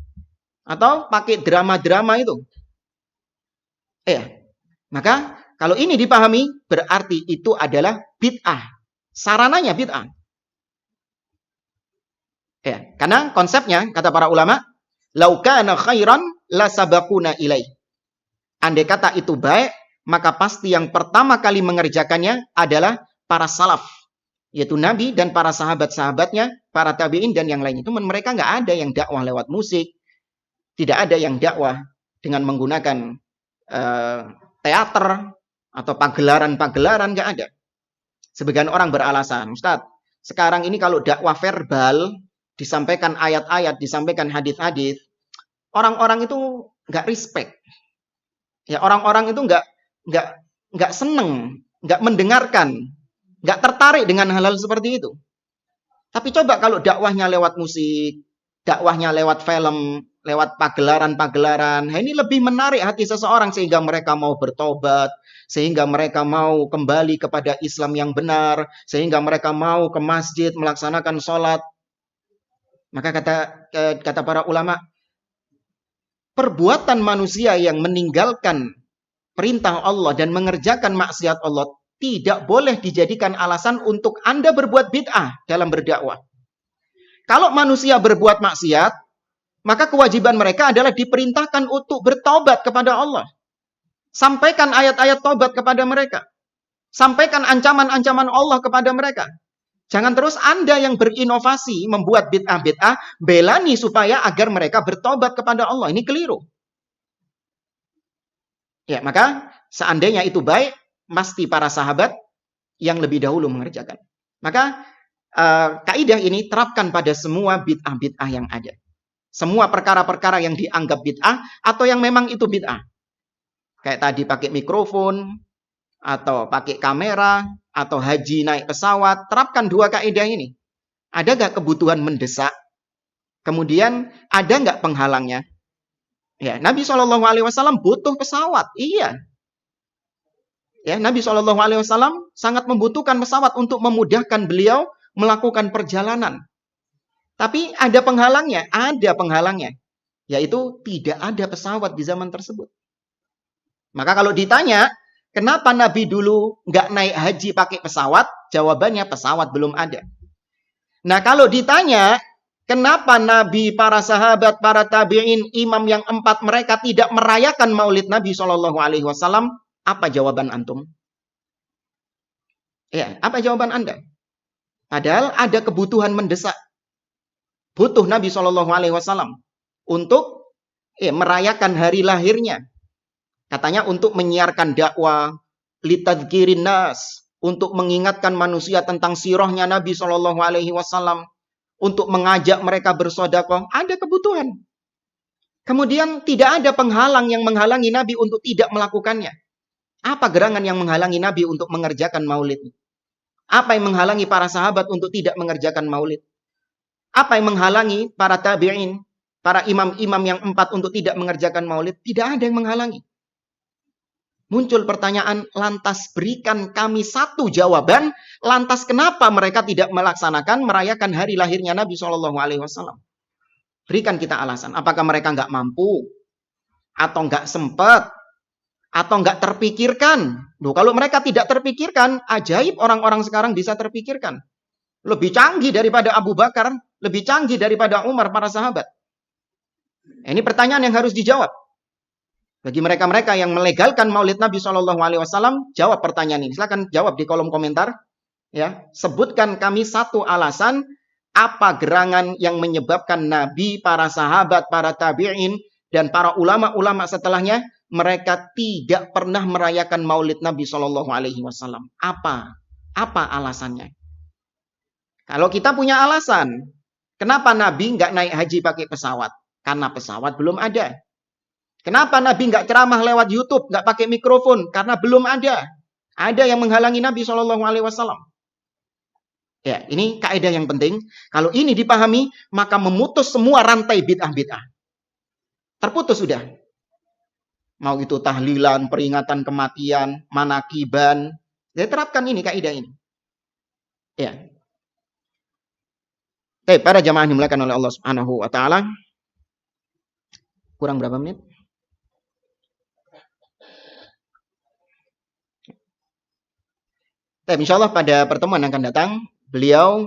Atau pakai drama-drama itu? Maka kalau ini dipahami, berarti itu adalah bid'ah. Sarananya bid'ah. Karena konsepnya, kata para ulama, lau kana khairan la sabaquna ilai. Andai kata itu baik, maka pasti yang pertama kali mengerjakannya adalah para salaf, yaitu Nabi dan para sahabat-sahabatnya, para tabi'in dan yang lain. Itu mereka nggak ada yang dakwah lewat musik, tidak ada yang dakwah dengan menggunakan teater atau pagelaran-pagelaran, nggak ada. Sebagian orang beralasan, Ustaz, sekarang ini kalau dakwah verbal, disampaikan ayat-ayat, disampaikan hadis-hadis, orang-orang itu nggak respect. Ya, orang-orang itu nggak seneng, nggak mendengarkan, nggak tertarik dengan hal-hal seperti itu. Tapi coba kalau dakwahnya lewat musik, dakwahnya lewat film, lewat pagelaran-pagelaran, ini lebih menarik hati seseorang sehingga mereka mau bertobat, sehingga mereka mau kembali kepada Islam yang benar, sehingga mereka mau ke masjid melaksanakan sholat. Maka kata para ulama, perbuatan manusia yang meninggalkan perintah Allah dan mengerjakan maksiat Allah tidak boleh dijadikan alasan untuk Anda berbuat bid'ah dalam berdakwah. Kalau manusia berbuat maksiat, maka kewajiban mereka adalah diperintahkan untuk bertobat kepada Allah. Sampaikan ayat-ayat tobat kepada mereka. Sampaikan ancaman-ancaman Allah kepada mereka. Jangan terus Anda yang berinovasi, membuat bid'ah-bid'ah, belani supaya agar mereka bertobat kepada Allah. Ini keliru. Ya, maka seandainya itu baik, mesti para sahabat yang lebih dahulu mengerjakan. Maka kaidah ini terapkan pada semua bid'ah-bid'ah yang ada. Semua perkara-perkara yang dianggap bid'ah atau yang memang itu bid'ah. Kayak tadi pakai mikrofon, atau pakai kamera, atau haji naik pesawat, terapkan dua kaidah ini. Ada nggak kebutuhan mendesak? Kemudian ada nggak penghalangnya? Ya, Nabi SAW butuh pesawat, iya. Ya, Nabi SAW sangat membutuhkan pesawat untuk memudahkan beliau melakukan perjalanan. Tapi ada penghalangnya, yaitu tidak ada pesawat di zaman tersebut. Maka kalau ditanya, kenapa Nabi dulu nggak naik haji pakai pesawat? Jawabannya pesawat belum ada. Nah, kalau ditanya, Kenapa Nabi, para sahabat, para tabi'in, imam yang 4 mereka tidak merayakan maulid Nabi SAW? Apa jawaban antum? Ya, apa jawaban Anda? Padahal ada kebutuhan mendesak. Butuh Nabi SAW untuk merayakan hari lahirnya. Katanya untuk menyiarkan dakwah, litadzkirin nas, untuk mengingatkan manusia tentang sirahnya Nabi SAW. Untuk mengajak mereka bersedekah, ada kebutuhan. Kemudian tidak ada penghalang yang menghalangi Nabi untuk tidak melakukannya. Apa gerangan yang menghalangi Nabi untuk mengerjakan maulid? Apa yang menghalangi para sahabat untuk tidak mengerjakan maulid? Apa yang menghalangi para tabi'in, para imam-imam yang 4 untuk tidak mengerjakan maulid? Tidak ada yang menghalangi. Muncul pertanyaan, lantas berikan kami satu jawaban, lantas kenapa mereka tidak melaksanakan, merayakan hari lahirnya Nabi SAW? Berikan kita alasan. Apakah mereka nggak mampu? Atau nggak sempat? Atau nggak terpikirkan? Loh, kalau mereka tidak terpikirkan, ajaib orang-orang sekarang bisa terpikirkan. Lebih canggih daripada Abu Bakar, lebih canggih daripada Umar, para sahabat. Ini pertanyaan yang harus dijawab. Bagi mereka-mereka yang melegalkan maulid Nabi SAW, jawab pertanyaan ini. Silakan jawab di kolom komentar. Ya, sebutkan kami satu alasan apa gerangan yang menyebabkan Nabi, para sahabat, para tabi'in, dan para ulama-ulama setelahnya mereka tidak pernah merayakan maulid Nabi SAW. Apa alasannya? Kalau kita punya alasan, kenapa Nabi nggak naik haji pakai pesawat? Karena pesawat belum ada. Kenapa Nabi nggak ceramah lewat YouTube, nggak pakai mikrofon? Karena belum ada. Ada yang menghalangi Nabi SAW. Ya, ini kaidah yang penting. Kalau ini dipahami, maka memutus semua rantai bid'ah-bid'ah. Terputus sudah. Mau itu tahlilan, peringatan kematian, manakiban. Jadi terapkan ini, kaidah ini. Ya. Baik, para jamaah dimuliakan oleh Allah Subhanahu wa taala. Kurang berapa menit? Insyaallah pada pertemuan yang akan datang, beliau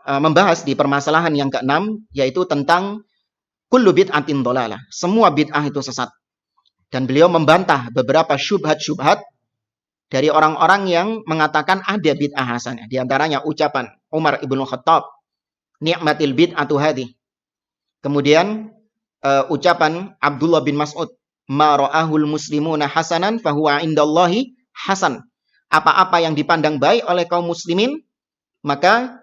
membahas di permasalahan yang ke-6, yaitu tentang kullu bid'atin dhalalah. Semua bid'ah itu sesat. Dan beliau membantah beberapa syubhat-syubhat dari orang-orang yang mengatakan ada bid'ah hasanah. Di antaranya ucapan Umar ibn Khattab, ni'matil bid'atu hadhi. Kemudian ucapan Abdullah bin Mas'ud, ma ra'ahul muslimuna hasanan fahuwa indallahi hasan. Apa-apa yang dipandang baik oleh kaum muslimin, maka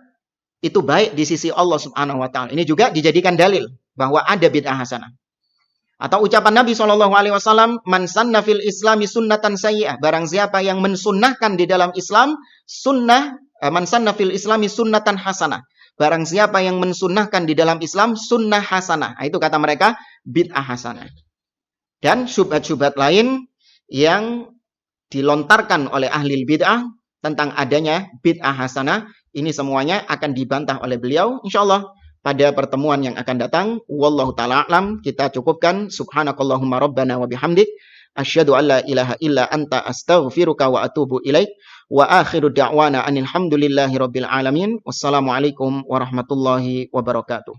itu baik di sisi Allah Subhanahu wa taala. Ini juga dijadikan dalil bahwa ada bid'ah hasanah. Atau ucapan Nabi SAW, man sanna fil islami sunnatan sayyi'ah. Barang siapa yang mensunnahkan di dalam Islam sunnah, man sanna fil islami sunnatan hasanah. Barang siapa yang mensunnahkan di dalam Islam sunnah hasanah. Itu kata mereka bid'ah hasanah. Dan syubhat-syubhat lain yang dilontarkan oleh ahli bid'ah tentang adanya bid'ah hasanah, ini semuanya akan dibantah oleh beliau insyaallah pada pertemuan yang akan datang. Wallahu ta'ala a'lam. Kita cukupkan. Subhanakallahumma rabbana wa bihamdik asyhadu an la ilaha illa anta astaghfiruka wa atubu ilaik. Wa akhiru da'wana anil hamdulillahi rabbil alamin. Wassalamualaikum warahmatullahi wabarakatuh.